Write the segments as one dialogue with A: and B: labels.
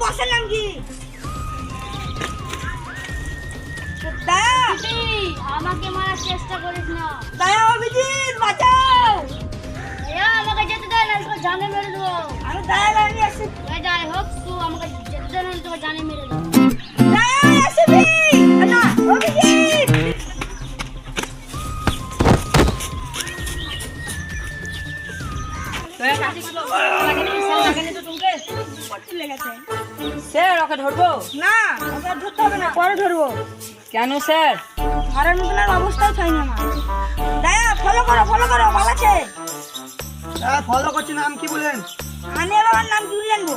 A: বসের নাম কি? দয়া
B: আমাকে মারার চেষ্টা করিস না।
A: দয়া অভিজিৎ বাঁচাও।
B: আমাকে যেতে দে, না তোকে জানে মেরে দেবো।
A: আমি দয়া লাইনে আসি।
B: যাই হোক তুই আমাকে যেতে দে, না তোকে জানে মেরে দেবো।
A: দয়া আসবি না অভিজিৎ।
C: দয়া কাটি গুলো লাগেনি, স্যার লাগেনি তো তোমাকে?
A: পড়তে লেগেছে।
C: স্যার ওকে ধরবো?
A: না ওকে আর ধরতে হবে না, পরে ধরবো।
C: কেন স্যার?
A: ধরার মতন আর অবস্থাই হয়নি আমার। দয়া ফলো করো ভালো আছে।
D: স্যার ফলো করছি, নাম কি বলেন?
A: আমি আর আমার নাম কি জানবো?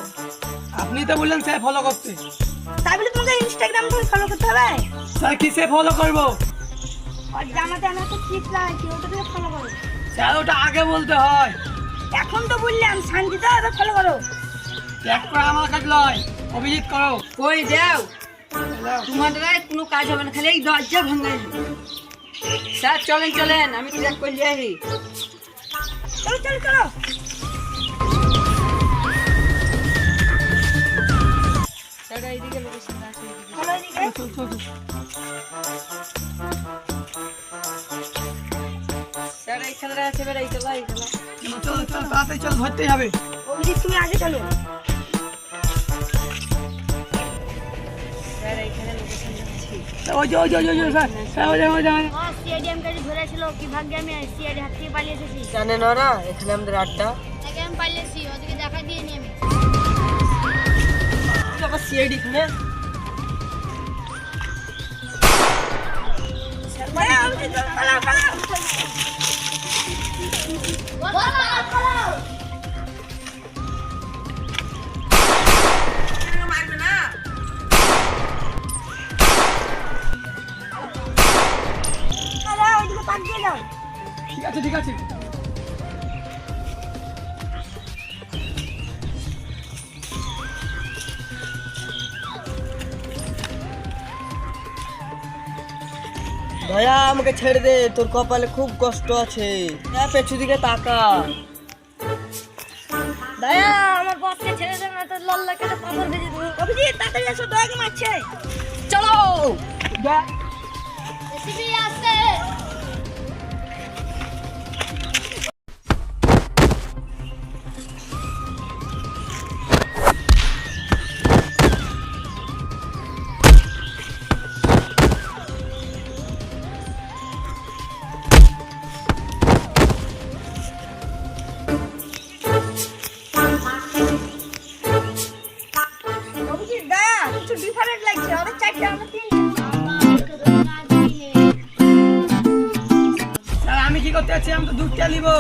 D: আপনি তো বললেন স্যার ফলো করতে।
A: তাই বলে তোমাকে ইনস্টাগ্রাম থেকে ফলো করতে হবে?
D: স্যার কিসে ফলো করবো?
A: আর জামাতে আমি একটা চিপ লাগাচ্ছি, ওটা থেকে ফলো করো।
D: স্যার ওটা আগে বলতে হয়।
A: এখন তো বললাম শান্তিতে এবার ফলো করো।
D: এক করে আমার কাজ লয়, অভিজিৎ করো।
C: কই যাও? তোমাদের আর কোনো কাজ হবে না, খালি এই দরজা ভাঙাই। স্যার চলেন আমি ট্র্যাক করে দিয়ে আসি।
A: চলো
C: স্যার এইদিকে লোকেশন আছে,
A: চলো এদিকে।
C: স্যার এইখানে আছে, বের এই চলো
D: চলো তাড়াতাড়ি চলো, ধরতেই হবে।
A: অভিজিৎ তুমি আগে চলো।
C: স্যার এইখানে লোকেশন আছে।
D: ওই যে স্যার ওই যে
B: সিআইডি আমাকে ধরেছিল, কি ভাগ্যে আমি সিআইডি হাত থেকে পালিয়ে এসেছি।
C: জানেন ওরা এখানে আমাদের আড্ডা।
B: তাকে আমি পালিয়েছি, ওদিকে দেখা দিয়ে নি আমি।
C: আবার সিআইডি এখানে।
A: দয়া, অভিজিৎ, পালাও। দয়া, ওইদিকে পাক দিয়ে যাও।
D: ঠিক আছে
C: দয়া আমাকে ছেড়ে দে, তোর কপালে খুব কষ্ট আছে। পেছু দিকে তাকা।
B: দয়া আমার বসকে ছেড়ে দে, না তো লল্লা কেটে পাথর ভেজে দেবো।
A: অভিজিৎ তাড়াতাড়ি এসো, দয়াকে মারছে।
C: চলো
B: এসিবি আসছে।
A: অভিজিৎ দয়া কিছু ডিফারেন্ট লাগছে, ওদের চারটে আমরা তিনটে।
D: স্যার আমি কি করতে যাচ্ছি? আমি তো দুধ চা নিবো।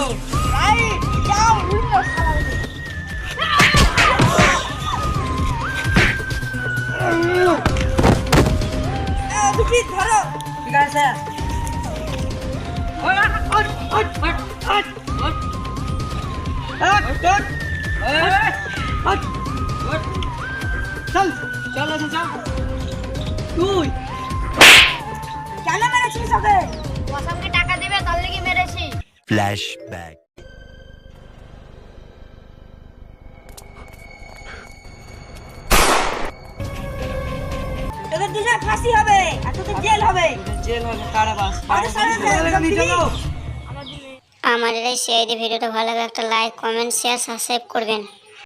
A: রাইট, যাও উল্টো শালা। অভিজিৎ ধরো।
C: ঠিক আছে চল
D: তুই
A: কেন মেরেছিস ওকে?
B: বস আমাকে টাকা দেবে, তার লেগে মেরেছি।
E: Flashback.
A: তোদের দুজনে ফাঁসি হবে আর তোদের জেল হবে।
C: জেল হবে, কারাবাস।
A: আমাদের সাথে
D: চলো।
B: আমার দিনে
F: আমাদের এই সিআইডি ভিডিওটা ভালো লাগে একটা লাইক কমেন্ট শেয়ার সাবস্ক্রাইব করবেন।